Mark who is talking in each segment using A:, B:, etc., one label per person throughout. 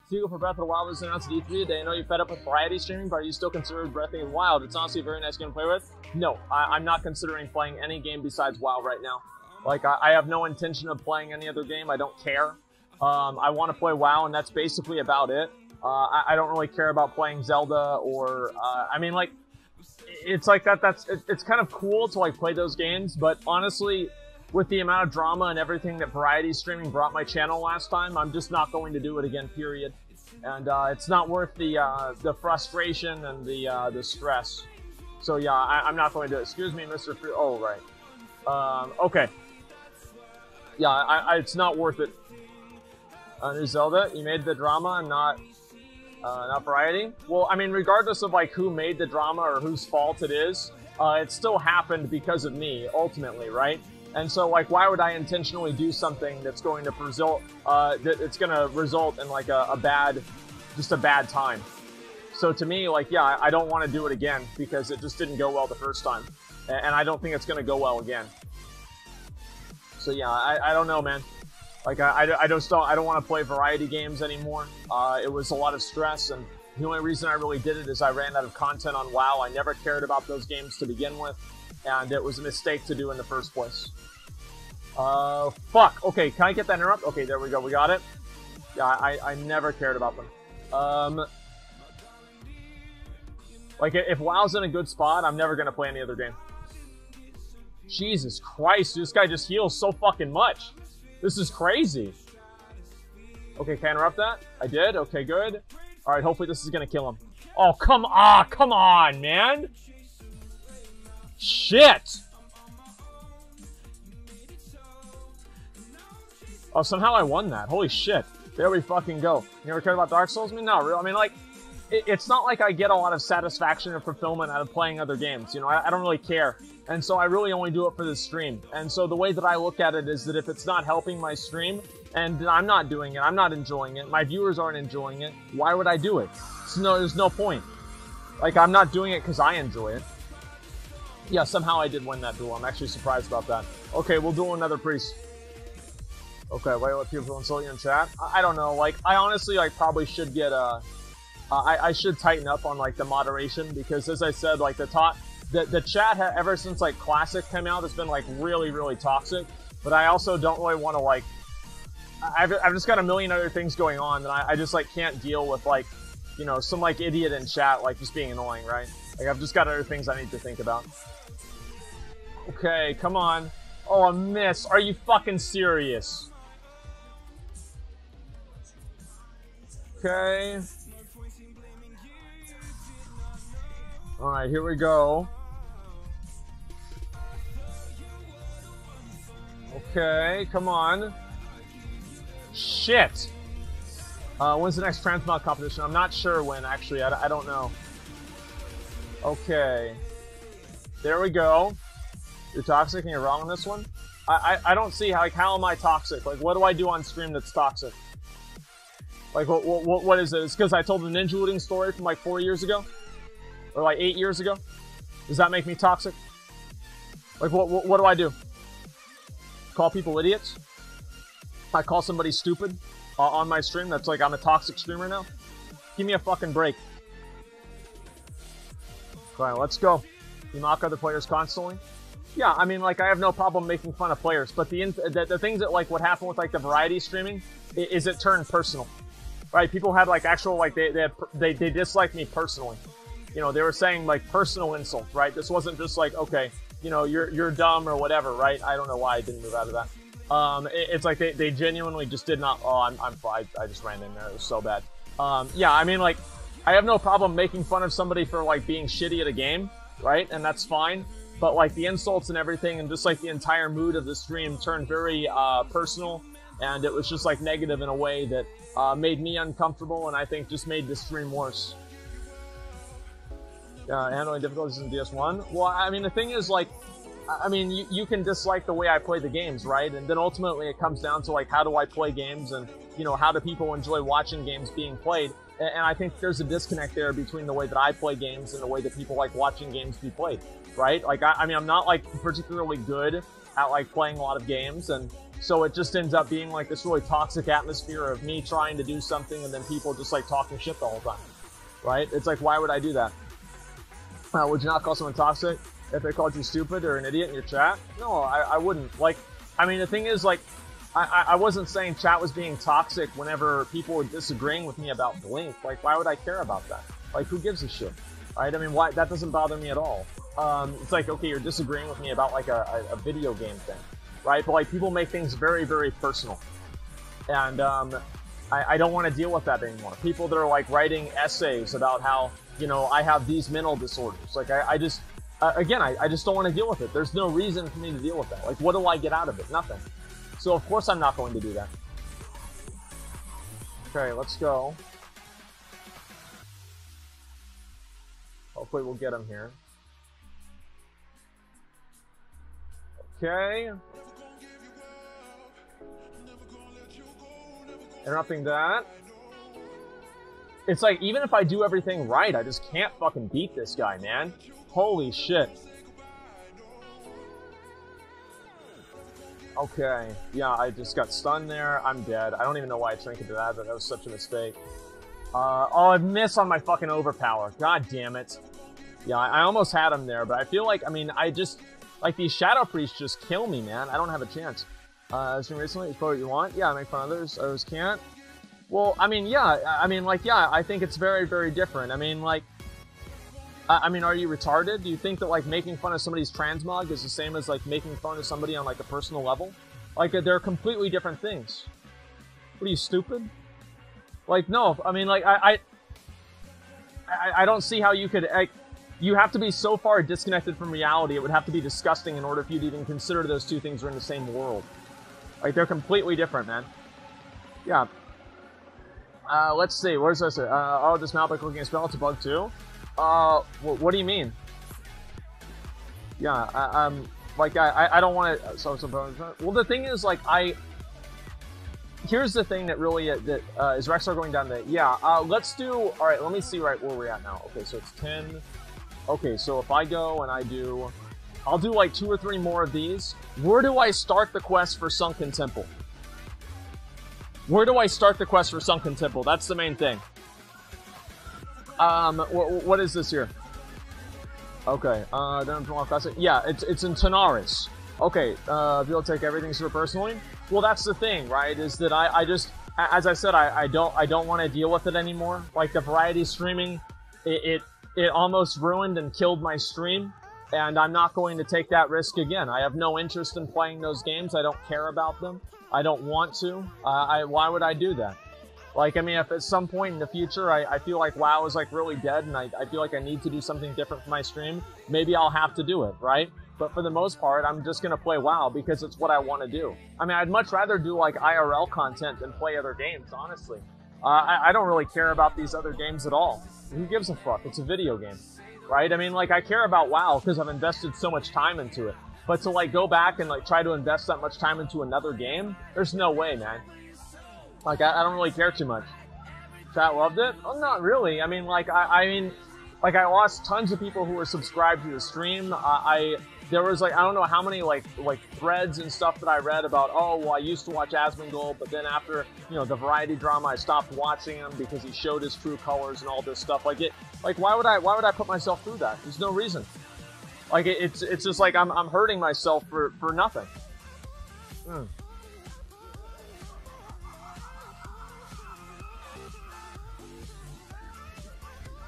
A: Seagull for Breath of the Wild was announced at E3 today. I know you're fed up with variety streaming, but are you still considering Breathing of the Wild? It's honestly a very nice game to play with. No, I'm not considering playing any game besides WoW right now. Like, I have no intention of playing any other game. I don't care. I want to play WoW, and that's basically about it. I don't really care about playing Zelda or, I mean, like, it's like it's kind of cool to, like, play those games, but honestly, with the amount of drama and everything that variety streaming brought my channel last time, I'm just not going to do it again, period. And, it's not worth the frustration and the stress. So, yeah, I'm not going to do it. Excuse me, Mr. Free. Oh, right. Okay. Yeah, it's not worth it. New Zelda, you made the drama and not variety. Well, I mean, regardless of like who made the drama or whose fault it is, it still happened because of me, ultimately, right? And so, like, why would I intentionally do something that's going to result, in like a bad time? So to me, like, yeah, I don't want to do it again because it just didn't go well the first time, and I don't think it's going to go well again. So yeah, I don't know, man. Like, I don't want to play variety games anymore. It was a lot of stress, and the only reason I really did it is I ran out of content on WoW. I never cared about those games to begin with, and it was a mistake to do in the first place. Fuck. Okay, can I get that interrupt? Okay, there we go. We got it. Yeah, I never cared about them. Like, if WoW's in a good spot, I'm never gonna play any other game. Jesus Christ, this guy just heals so fucking much. This is crazy. Okay, can I interrupt that? I did? Okay, good. Alright, hopefully this is gonna kill him. Oh, come on, man! Shit! Oh, somehow I won that. Holy shit. There we fucking go. You ever cared about Dark Souls? I mean, no, really. I mean, like, it's not like I get a lot of satisfaction or fulfillment out of playing other games. You know, I don't really care. And so I really only do it for the stream. And so the way that I look at it is that if it's not helping my stream, and I'm not doing it, I'm not enjoying it, my viewers aren't enjoying it, why would I do it? There's no point. Like, I'm not doing it because I enjoy it. Yeah, somehow I did win that duel. I'm actually surprised about that. Okay, we'll duel another priest. Okay, wait, let people insult you in chat? I don't know, like, I honestly, like, probably should get I should tighten up on, like, the moderation, because as I said, like, the chat, ever since, like, Classic came out, has been, like, really, really toxic. But I also don't really want to, like... I've just got a million other things going on that I just, like, can't deal with, like, you know, some, like, idiot in chat, like, just being annoying, right? Like, I've just got other things I need to think about. Okay, come on. Oh, a miss. Are you fucking serious? Okay. Alright, here we go. Okay, come on. Shit! When's the next transmog competition? I'm not sure when, actually. I don't know. Okay. There we go. You're toxic and you're wrong on this one? I don't see how am I toxic? Like, what do I do on stream that's toxic? Like, what is it? It's because I told the ninja looting story from, like, 4 years ago? Or, like, 8 years ago? Does that make me toxic? Like, what do I do? Call people idiots? I call somebody stupid on my stream? That's like I'm a toxic streamer now? Give me a fucking break. Alright, let's go. You mock other players constantly? Yeah, I mean, like, I have no problem making fun of players, but the things that, like, what happened with, like, the variety streaming is it turned personal. Right? People had, like, actual, like, they disliked me personally. You know, they were saying, like, personal insults, right? This wasn't just like, okay, you know, you're dumb or whatever, right? I don't know why I didn't move out of that. It's like they genuinely just did not. Oh, I just ran in there. It was so bad. Yeah, I mean, like, I have no problem making fun of somebody for, like, being shitty at a game, right? And that's fine. But, like, the insults and everything, and just, like, the entire mood of the stream turned very personal, and it was just, like, negative in a way that made me uncomfortable, and I think just made the stream worse. Handling difficulties in DS1? Well, I mean, the thing is, like, I mean, you can dislike the way I play the games, right? And then ultimately it comes down to, like, how do I play games, and, you know, how do people enjoy watching games being played? And I think there's a disconnect there between the way that I play games and the way that people like watching games be played, right? Like, I mean, I'm not, like, particularly good at, like, playing a lot of games, and So it just ends up being like this really toxic atmosphere of me trying to do something and then people just like talking shit the whole time, right? It's like, why would I do that? Would you not call someone toxic if they called you stupid or an idiot in your chat? No, I wouldn't. Like, I mean, the thing is, like, I wasn't saying chat was being toxic whenever people were disagreeing with me about Blink. Like, why would I care about that? Like, who gives a shit? Right? I mean, why? That doesn't bother me at all. It's like, okay, you're disagreeing with me about, like, a video game thing. Right? But, like, people make things very, very personal. And, I don't want to deal with that anymore. People that are, like, writing essays about how, you know, I have these mental disorders. Like, I just, again, I just don't want to deal with it. There's no reason for me to deal with that. Like, what do I get out of it? Nothing. So, of course, I'm not going to do that. Okay, let's go. Hopefully we'll get him here. Okay. Interrupting that. It's like, even if I do everything right, I just can't fucking beat this guy, man. Holy shit. Okay. Yeah, I just got stunned there. I'm dead. I don't even know why I trinketed that, but that was such a mistake. Oh, I missed on my fucking overpower. God damn it. Yeah, I almost had him there, but I feel like, I mean, I just, like, these Shadow Priests just kill me, man. I don't have a chance. Stream recently, explore what you want. Yeah, make fun of others. Others can't. Well, I mean, yeah. I mean, like, yeah, I think it's very, very different. I mean, like, I mean, are you retarded? Do you think that, like, making fun of somebody's transmog is the same as, like, making fun of somebody on, like, a personal level? Like, they're completely different things. What are you, stupid? Like, no, I mean, like, I don't see how you could, like, you have to be so far disconnected from reality, it would have to be disgusting in order for you to even consider those two things are in the same world. Like, they're completely different, man. Yeah. Let's see, where's this? Oh, dismount by clicking a spell, it's a bug too? What do you mean? Yeah, I don't want to, well, the thing is, like, here's the thing that really, is Rexar going down the, yeah, let's do, alright, let me see right where we're at now. Okay, so it's 10, okay, so if I go and I'll do like 2 or 3 more of these. Where do I start the quest for Sunken Temple? Where do I start the quest for Sunken Temple? That's the main thing. What is this here? Okay, yeah, it's in Tanaris. Okay, people take everything super personally. Well, that's the thing, right? Is that I just, as I said, I don't want to deal with it anymore. Like, the variety streaming, it almost ruined and killed my stream, and I'm not going to take that risk again. I have no interest in playing those games. I don't care about them. I don't want to. Why would I do that? Like, I mean, if at some point in the future I feel like WoW is, like, really dead and I feel like I need to do something different for my stream, maybe I'll have to do it, right? But for the most part, I'm just going to play WoW because it's what I want to do. I mean, I'd much rather do, like, IRL content than play other games, honestly. I don't really care about these other games at all. Who gives a fuck? It's a video game, right? I mean, like, I care about WoW because I've invested so much time into it. But to, like, go back and, like, try to invest that much time into another game, there's no way, man. Like, I don't really care too much. Chat loved it? Well, not really. I mean, like, I lost tons of people who were subscribed to the stream. There was, like, I don't know how many, like threads and stuff that I read about, oh, well, I used to watch Asmongold, but then after, you know, the variety drama, I stopped watching him because he showed his true colors and all this stuff. Like, why would I put myself through that? There's no reason. Like, it's just like I'm hurting myself for nothing.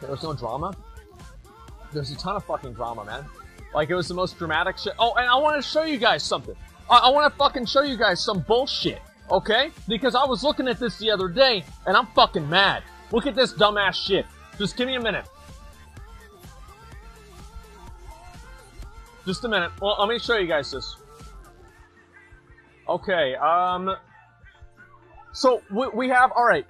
A: There was no drama? There's a ton of fucking drama, man. Like, it was the most dramatic shit. Oh, and I want to show you guys something. I want to fucking show you guys some bullshit, okay? Because I was looking at this the other day, and I'm fucking mad. Look at this dumbass shit. Just give me a minute. Just a minute. Well, let me show you guys this. Okay, so we have, alright.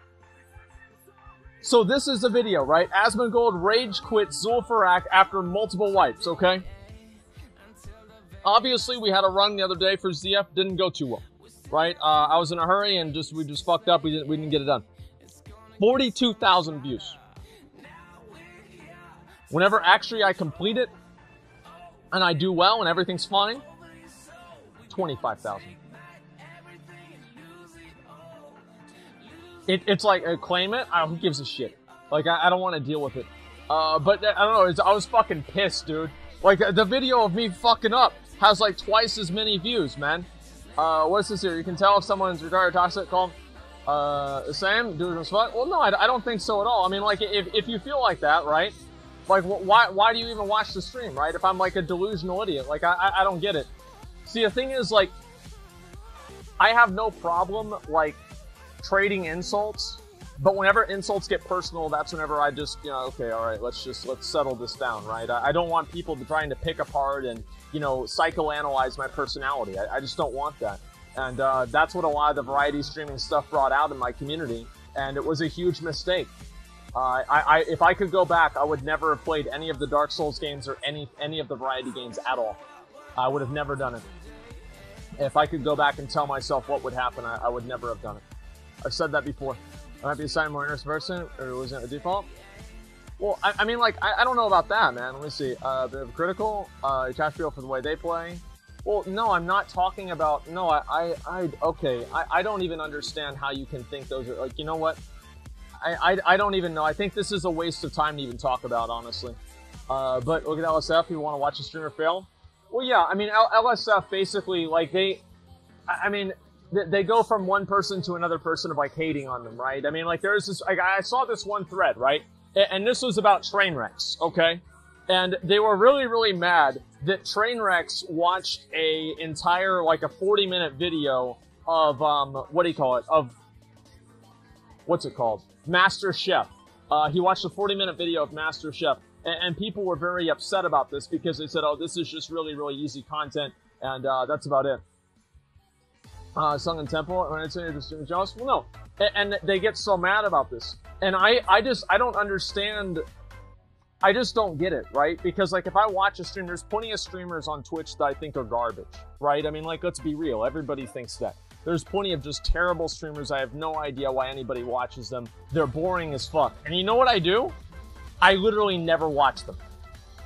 A: So this is the video, right? Asmongold rage quit Zul'Farrak after multiple wipes, okay? Obviously, we had a run the other day for ZF, didn't go too well, right? I was in a hurry and we just fucked up, we didn't get it done. 42,000 views. Whenever actually I complete it, and I do well and everything's fine, 25,000. It's like, claim it? Who gives a shit? Like, I don't want to deal with it. But I don't know, I was fucking pissed, dude. Like, the video of me fucking up has like twice as many views, man. What's this here? You can tell if someone's regarded toxic, call the same, dude as fuck. Well, no, I don't think so at all. I mean, like, if you feel like that, right? Like, why do you even watch the stream, right? If I'm like a delusional idiot, like, I don't get it. See, the thing is, like, I have no problem, like, trading insults, but whenever insults get personal, that's whenever I just, you know, okay, all right, let's settle this down, right? I don't want people trying to pick apart and, you know, psychoanalyze my personality. I just don't want that. And that's what a lot of the variety streaming stuff brought out in my community, and it was a huge mistake. If I could go back, I would never have played any of the Dark Souls games or any of the variety games at all. I would have never done it. If I could go back and tell myself what would happen, I would never have done it. I've said that before. I might be assigned more interested person, or was it a default? Well, I mean, like, I don't know about that, man. Let me see. Bit of critical. Cash feel for the way they play. Well, no, I'm not talking about. No, okay. I don't even understand how you can think those are like. You know what? I don't even know. I think this is a waste of time to even talk about, honestly. But look at LSF. You want to watch a streamer fail? Well, yeah. I mean, LSF basically like they go from one person to another person of like hating on them, right? I mean, like there's this, like I saw this one thread, right? And this was about Trainwrecks, okay? And they were really, really mad that Trainwrecks watched a entire, like a 40-minute video of, what do you call it? Of, what's it called? Master Chef. He watched a 40-minute video of Master Chef. And people were very upset about this because they said, oh, this is just really, really easy content. And, that's about it. Sung in Temple, when it's in the stream jealous? Well, no. And they get so mad about this. And I don't understand. I just don't get it, right? Because, like, if I watch a stream, there's plenty of streamers on Twitch that I think are garbage, right? I mean, like, let's be real. Everybody thinks that. There's plenty of just terrible streamers. I have no idea why anybody watches them. They're boring as fuck. And you know what I do? I literally never watch them.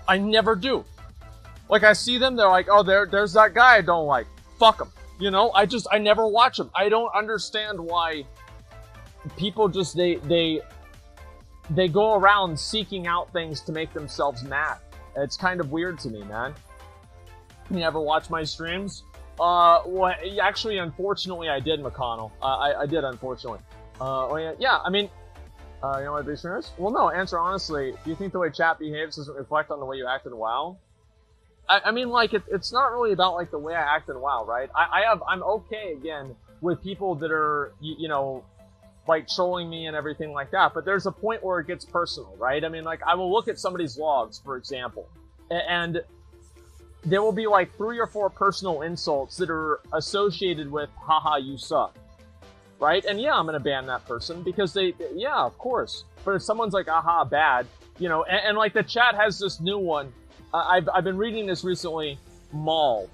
A: I never do. Like, I see them, they're like, oh, there's that guy I don't like. Fuck him. You know, I never watch them. I don't understand why people just, they go around seeking out things to make themselves mad. It's kind of weird to me, man. You never watch my streams? Well, actually, unfortunately, I did, McConnell. I did, unfortunately. Oh, yeah, I mean, you know what big streamers? Well, no, answer honestly. Do you think the way chat behaves doesn't reflect on the way you act in WoW? I mean, like, it's not really about, like, the way I act in WoW, right? I'm okay, again, with people that are, you know, like, trolling me and everything like that, but there's a point where it gets personal, right? I mean, like, I will look at somebody's logs, for example, and there will be, like, 3 or 4 personal insults that are associated with, haha, you suck, right? And yeah, I'm gonna ban that person, because yeah, of course. But if someone's like, aha, bad, you know, and like, the chat has this new one. I've been reading this recently, Mald.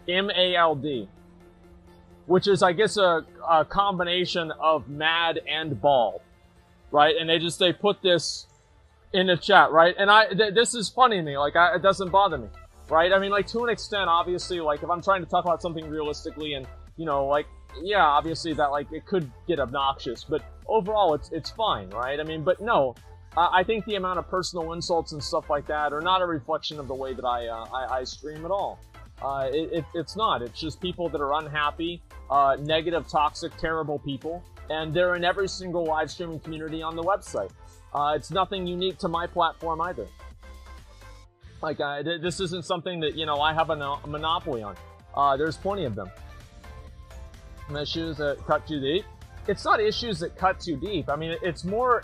A: M-A-L-D. Which is, I guess, a combination of mad and bald. Right? And they put this in the chat, right? And this is funny to me, like, it doesn't bother me. Right? I mean, like, to an extent, obviously, like, if I'm trying to talk about something realistically and, you know, like, yeah, obviously that, like, it could get obnoxious, but overall, it's fine, right? I mean, but no, I think the amount of personal insults and stuff like that are not a reflection of the way that I stream at all. It's not. It's just people that are unhappy, negative, toxic, terrible people, and they're in every single live streaming community on the website. It's nothing unique to my platform either. Like, this isn't something that, you know, I have a monopoly on. There's plenty of them. Issues that cut too deep. It's not issues that cut too deep. I mean, it's more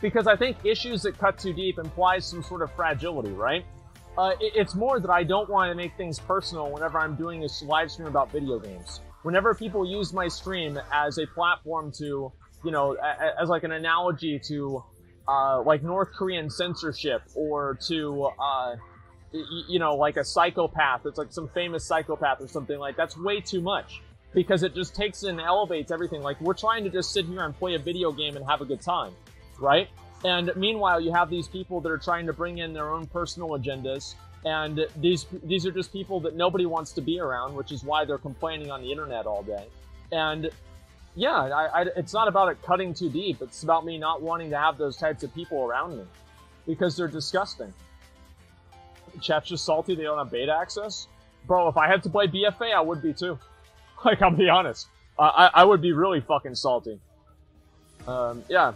A: because I think issues that cut too deep implies some sort of fragility, right? It's more that I don't want to make things personal whenever I'm doing this live stream about video games. Whenever people use my stream as a platform to, you know, as like an analogy to, like North Korean censorship, or to, you know, like a psychopath. It's like some famous psychopath or something like that's way too much. Because it just takes and elevates everything. Like, we're trying to just sit here and play a video game and have a good time, right? And meanwhile, you have these people that are trying to bring in their own personal agendas, and these are just people that nobody wants to be around, which is why they're complaining on the internet all day. And yeah, it's not about it cutting too deep. It's about me not wanting to have those types of people around me because they're disgusting. Chat's just salty they don't have beta access. Bro, if I had to play BFA, I would be too. Like, I'll be honest. I would be really fucking salty. Yeah.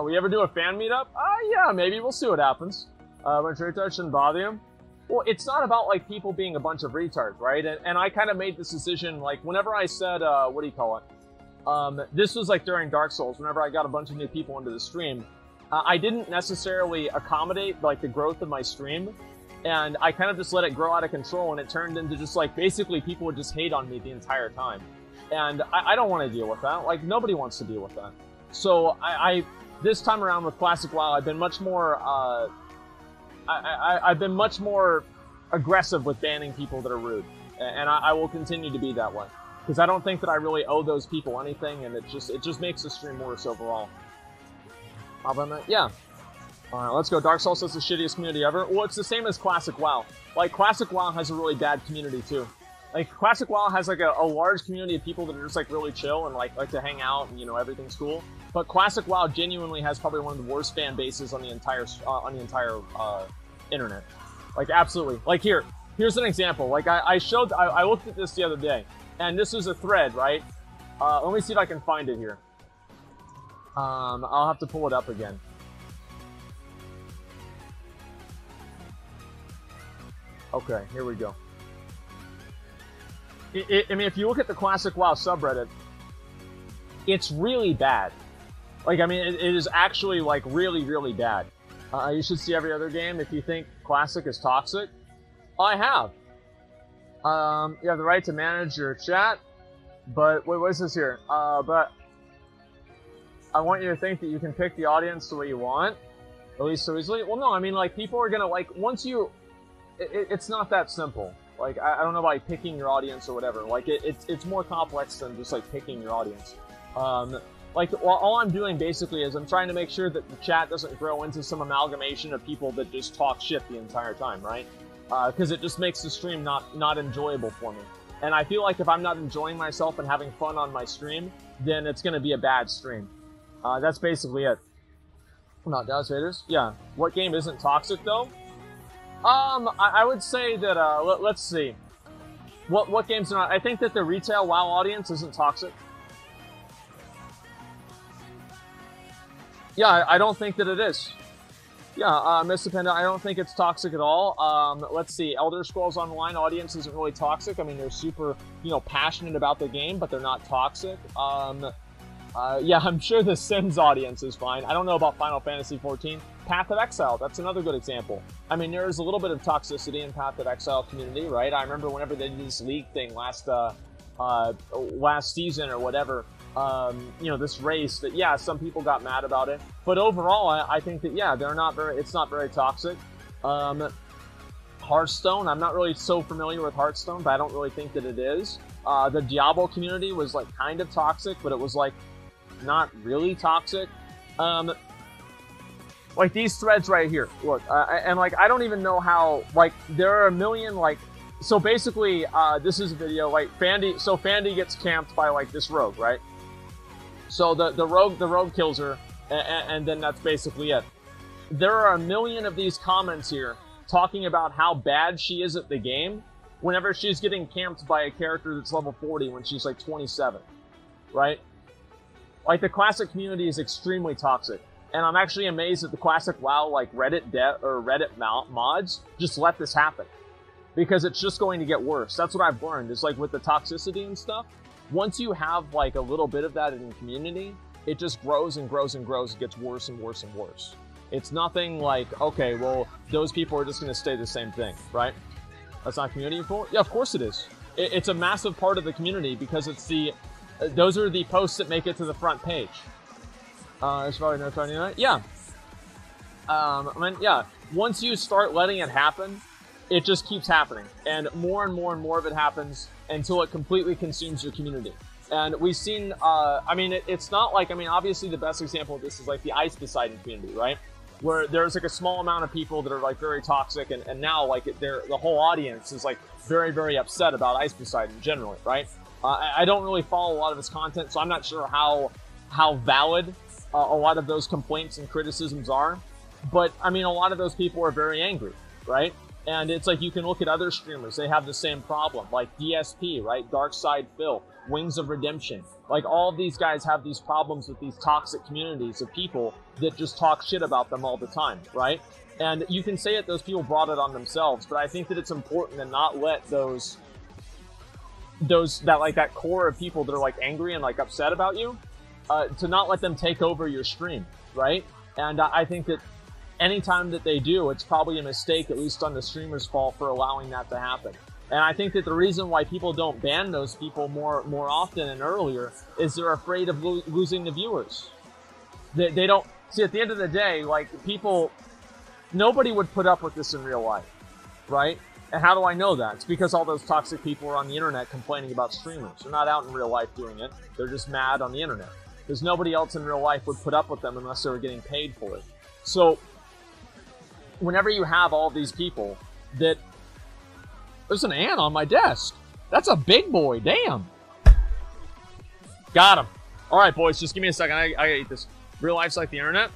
A: We ever do a fan meetup? Yeah, maybe. We'll see what happens. When retards shouldn't bother you. Well, it's not about, like, people being a bunch of retards, right? And I kind of made this decision, like, whenever I said, what do you call it? This was, like, during Dark Souls, whenever I got a bunch of new people into the stream. I didn't necessarily accommodate, like, the growth of my stream. And I kind of just let it grow out of control, and it turned into just, like, basically people would just hate on me the entire time. And I don't want to deal with that. Like, nobody wants to deal with that. So, this time around with Classic WoW, I've been much more, I've been much more aggressive with banning people that are rude. And I will continue to be that way. Because I don't think that I really owe those people anything, and it just makes the stream worse overall. Yeah. Alright, let's go. Dark Souls is the shittiest community ever. Well, it's the same as Classic WoW. Like, Classic WoW has a really bad community, too. Like, Classic WoW has, like, a large community of people that are just, like, really chill and, like to hang out and, you know, everything's cool. But Classic WoW genuinely has probably one of the worst fan bases on the entire internet. Like, absolutely. Like, here's an example. Like, I looked at this the other day, and this is a thread, right? Let me see if I can find it here. I'll have to pull it up again. Okay, here we go. I mean, if you look at the Classic WoW subreddit, it's really bad. Like, I mean, it is actually, like, really, really bad. You should see every other game if you think Classic is toxic. I have. You have the right to manage your chat, but, wait, what is this here? But I want you to think that you can pick the audience the way you want, at least so easily. Well, no, I mean, like, people are gonna, like, once you... It's not that simple. Like, I don't know about like, picking your audience or whatever. Like, it's more complex than just, like, picking your audience. Like, all I'm doing, basically, is I'm trying to make sure that the chat doesn't grow into some amalgamation of people that just talk shit the entire time, right? Because it just makes the stream not enjoyable for me. And I feel like if I'm not enjoying myself and having fun on my stream, then it's gonna be a bad stream. That's basically it. Not Dallas Raiders? Yeah. What game isn't toxic, though? I would say that, let's see. What games are not? I think that the retail WoW audience isn't toxic. Yeah, I don't think that it is. Yeah, Mr. Panda, I don't think it's toxic at all. Let's see. Elder Scrolls Online audience isn't really toxic. I mean, they're super, you know, passionate about the game, but they're not toxic. Yeah, I'm sure the Sims audience is fine. I don't know about Final Fantasy XIV. Path of Exile, that's another good example. I mean, there's a little bit of toxicity in Path of Exile community, right? I remember whenever they did this league thing last season or whatever, you know, this race, that, yeah, some people got mad about it. But overall, I think that, yeah, it's not very toxic. Hearthstone, I'm not really so familiar with Hearthstone, but I don't really think that it is. The Diablo community was, like, kind of toxic, but it was, like, not really toxic. Like, these threads right here, look, and, like, I don't even know how, like, there are a million, like, so basically, this is a video, like, Fandy gets camped by, like, this rogue, right? So the rogue kills her, and then that's basically it. There are a million of these comments here talking about how bad she is at the game whenever she's getting camped by a character that's level 40 when she's, like, 27, right? Like, the Classic community is extremely toxic. And I'm actually amazed that the Classic WoW, like, Reddit mods just let this happen. Because it's just going to get worse. That's what I've learned, is, like, with the toxicity and stuff, once you have, like, a little bit of that in the community, it just grows and grows and grows. It gets worse and worse and worse. It's nothing like, okay, well, those people are just going to stay the same thing, right? That's not community info? Yeah, of course it is. It's a massive part of the community because it's those are the posts that make it to the front page. It's probably no 29. Yeah. I mean, yeah. Once you start letting it happen, it just keeps happening. And more of it happens until it completely consumes your community. And we've seen, I mean, it's not like, I mean, obviously the best example of this is like the Ice Poseidon community, right? Where there's like a small amount of people that are like very toxic, and now like the whole audience is like very, very upset about Ice Poseidon generally, right? I don't really follow a lot of his content, so I'm not sure how valid a lot of those complaints and criticisms are. But, I mean, a lot of those people are very angry, right? And it's like you can look at other streamers. They have the same problem, like DSP, right? Dark Side Phil, Wings of Redemption. Like, all of these guys have these problems with these toxic communities of people that just talk shit about them all the time, right? And you can say it, those people brought it on themselves, but I think that it's important to not let that core of people that are, like, angry and, like, upset about you, to not let them take over your stream, right? And I think that anytime that they do, it's probably a mistake, at least on the streamer's fault, for allowing that to happen. And I think that the reason why people don't ban those people more often and earlier is they're afraid of losing the viewers. They don't... See, at the end of the day, like, people... Nobody would put up with this in real life, right? And how do I know that? It's because all those toxic people are on the internet complaining about streamers. They're not out in real life doing it. They're just mad on the internet. Because nobody else in real life would put up with them unless they were getting paid for it. So, whenever you have all these people that... There's an ant on my desk. That's a big boy. Damn. Got him. Alright, boys. Just give me a second. I gotta eat this. Real life's like the internet?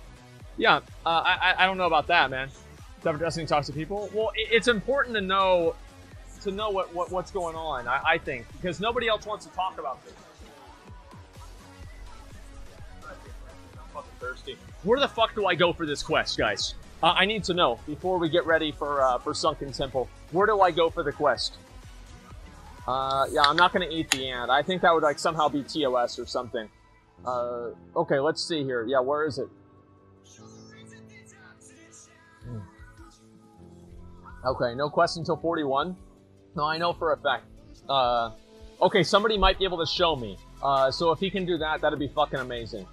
A: Yeah. I don't know about that, man. Stop addressing toxic people. Well, it's important to know what's going on, I think. Because nobody else wants to talk about this. I'm fucking thirsty. Where the fuck do I go for this quest, guys? I need to know before we get ready for Sunken Temple. Where do I go for the quest? Yeah, I'm not gonna eat the ant. I think that would, like, somehow be TOS or something. Okay, let's see here. Yeah, where is it? Okay, no quest until 41. No, I know for a fact. Okay, somebody might be able to show me. So if he can do that, that'd be fucking amazing.